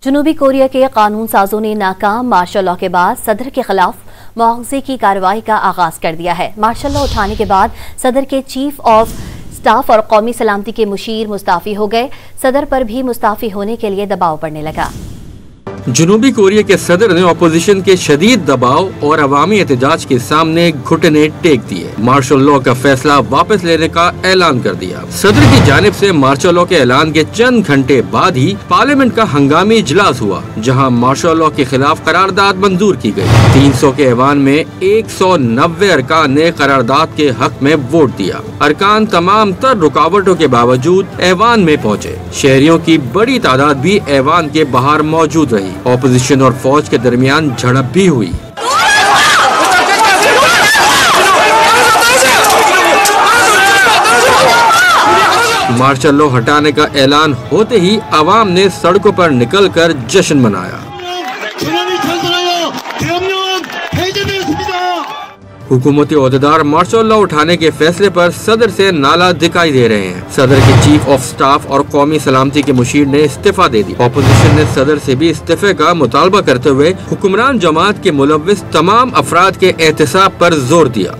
जनूबी कोरिया के कानून साजों ने नाकाम मार्शल लॉ के बाद सदर के खिलाफ मुआवजे की कार्रवाई का आगाज कर दिया है। मार्शल लॉ उठाने के बाद सदर के चीफ ऑफ स्टाफ और कौमी सलामती के मुशीर मुस्ताफी हो गए। सदर पर भी मुस्ताफी होने के लिए दबाव पड़ने लगा। जनूबी कोरिया के सदर ने अपोजिशन के शदीद दबाव और अवामी एहतजाज के सामने घुटने टेक दिए। मार्शल लॉ का फैसला वापस लेने का ऐलान कर दिया। सदर की जानिब से मार्शल लॉ के ऐलान के चंद घंटे बाद ही पार्लियामेंट का हंगामी इजलास हुआ, जहां मार्शल लॉ के खिलाफ करारदाद मंजूर की गई। 300 के ऐवान में 190 अरकान ने करारदाद के हक में वोट दिया। अरकान तमाम तर रुकावटों के बावजूद ऐवान में पहुँचे। शहरियों की बड़ी तादाद भी ऐवान के बाहर मौजूद रही। ऑपोजिशन और फौज के दरमियान झड़प भी हुई। मार्शल लॉ हटाने का ऐलान होते ही आवाम ने सड़कों पर निकलकर जश्न मनाया। हुकूमती ओहदेदार मार्शल लॉ उठाने के फैसले पर सदर से नाला दिखाई दे रहे हैं। सदर के चीफ ऑफ स्टाफ और कौमी सलामती के मुशीर ने इस्तीफा दे दी। ऑपोजिशन ने सदर से भी इस्तीफे का मुतालबा करते हुए हुक्मरान जमात के मुलव्विस तमाम अफराद के एहतसाब पर जोर दिया।